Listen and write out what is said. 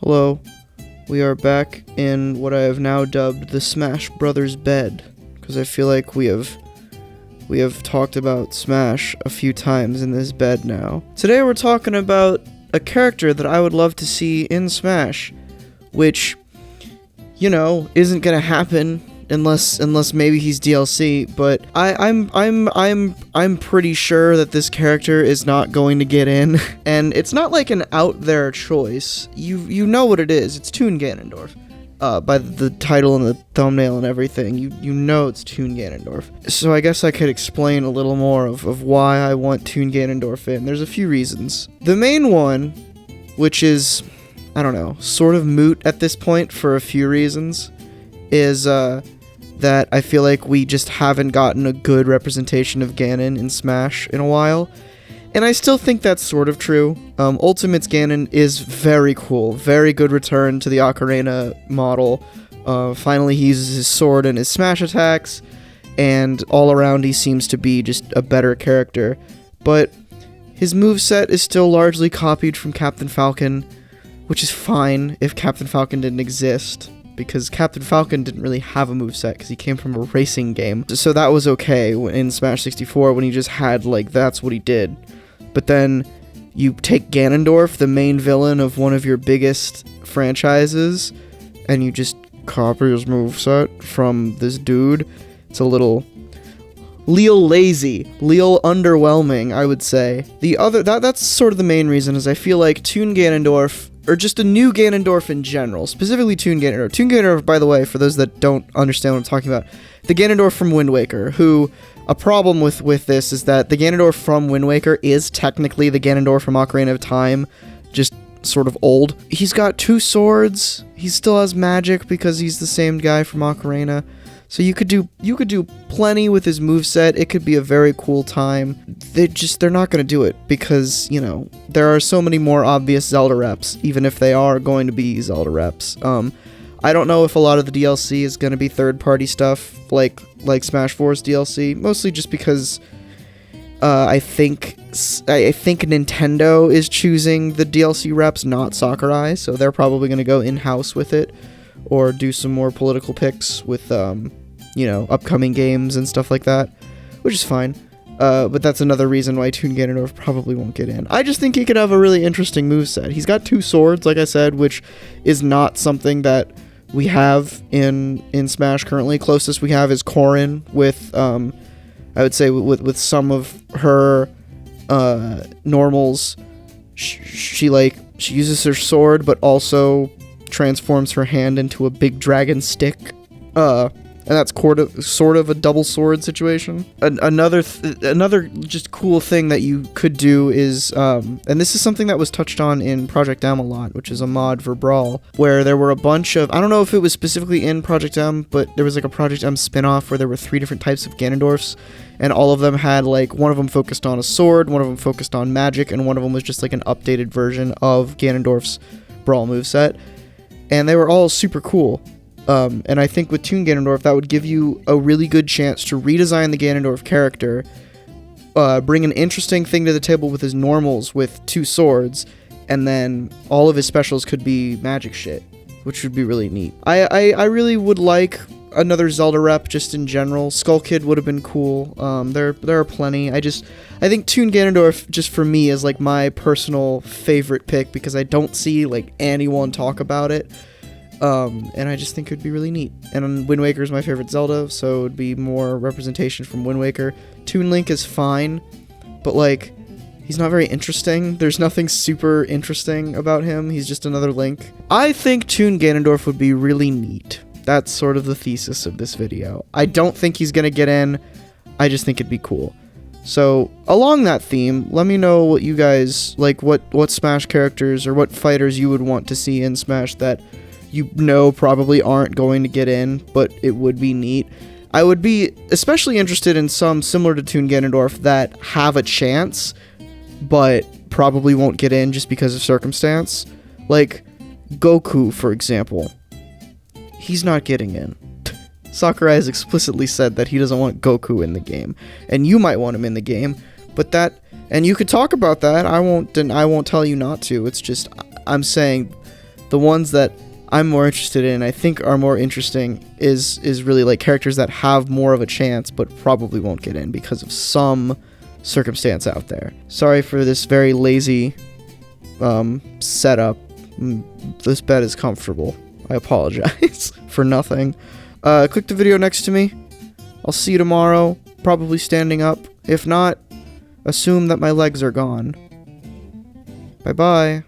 Hello, we are back in what I have now dubbed the Smash Brothers bed, because I feel like we have talked about Smash a few times in this bed now. Today we're talking about a character that I would love to see in Smash, which, you know, isn't gonna happen unless maybe he's DLC, but I'm pretty sure that this character is not going to get in, and it's not like an out there choice. You know what it is. It's Toon Ganondorf. By the title and the thumbnail and everything, you know it's Toon Ganondorf. So I guess I could explain a little more of why I want Toon Ganondorf in. There's a few reasons. The main one, which is, I don't know, sort of moot at this point for a few reasons, is that I feel like we just haven't gotten a good representation of Ganon in Smash in a while. And I still think that's sort of true. Ultimate's Ganon is very cool. Very good return to the Ocarina model. Finally, he uses his sword and his smash attacks, and all around he seems to be just a better character. But his moveset is still largely copied from Captain Falcon, which is fine if Captain Falcon didn't exist, because Captain Falcon didn't really have a moveset because he came from a racing game. So that was okay in Smash 64 when he just had, like, that's what he did. But then you take Ganondorf, the main villain of one of your biggest franchises, and you just copy his moveset from this dude. It's a little lazy, underwhelming, I would say. That's sort of the main reason, is I feel like Toon Ganondorf, or just a new Ganondorf in general, specifically Toon Ganondorf. Toon Ganondorf, by the way, for those that don't understand what I'm talking about, the Ganondorf from Wind Waker, who, a problem with this is that the Ganondorf from Wind Waker is technically the Ganondorf from Ocarina of Time, just sort of old. He's got two swords, he still has magic because he's the same guy from Ocarina. So you could do plenty with his moveset. It could be a very cool time. They're not going to do it because, you know, there are so many more obvious Zelda reps, even if they are going to be Zelda reps. I don't know if a lot of the DLC is going to be third-party stuff, like Smash 4's DLC, mostly just because I think Nintendo is choosing the DLC reps, not Sakurai, so they're probably going to go in-house with it, or do some more political picks with, you know, upcoming games and stuff like that, which is fine. But that's another reason why Toon Ganondorf probably won't get in. I just think he could have a really interesting moveset. He's got two swords, like I said, which is not something that we have in Smash currently. Closest we have is Corrin with, I would say with some of her normals. She uses her sword, but also transforms her hand into a big dragon stick. And that's sort of a double sword situation. Another just cool thing that you could do is, and this is something that was touched on in Project M a lot, which is a mod for Brawl, where there were a bunch of, I don't know if it was specifically in Project M, but there was like a Project M spin-off where there were 3 different types of Ganondorfs, and all of them had, like, one of them focused on a sword, one of them focused on magic, and one of them was just like an updated version of Ganondorf's Brawl moveset, and they were all super cool. And I think with Toon Ganondorf, that would give you a really good chance to redesign the Ganondorf character, bring an interesting thing to the table with his normals with 2 swords, and then all of his specials could be magic shit, which would be really neat. I really would like another Zelda rep just in general. Skull Kid would have been cool. There are plenty. I think Toon Ganondorf, just for me, is like my personal favorite pick because I don't see like anyone talk about it. And I just think it would be really neat. And Wind Waker is my favorite Zelda, so it would be more representation from Wind Waker. Toon Link is fine, but, like, he's not very interesting. There's nothing super interesting about him. He's just another Link. I think Toon Ganondorf would be really neat. That's sort of the thesis of this video. I don't think he's gonna get in. I just think it'd be cool. So, along that theme, let me know what you guys, like, what Smash characters or what fighters you would want to see in Smash that you know probably aren't going to get in, but it would be neat. I would be especially interested in some similar to Toon Ganondorf that have a chance, but probably won't get in just because of circumstance. Like Goku, for example. He's not getting in. Sakurai has explicitly said that he doesn't want Goku in the game, and you might want him in the game, but and you could talk about that. I won't tell you not to. It's just, I'm saying the ones that I'm more interested in, I think are more interesting, is really like characters that have more of a chance but probably won't get in because of some circumstance out there. Sorry for this very lazy setup. This bed is comfortable. I apologize for nothing. Click the video next to me. I'll see you tomorrow, probably standing up. If not, assume that my legs are gone. Bye-bye.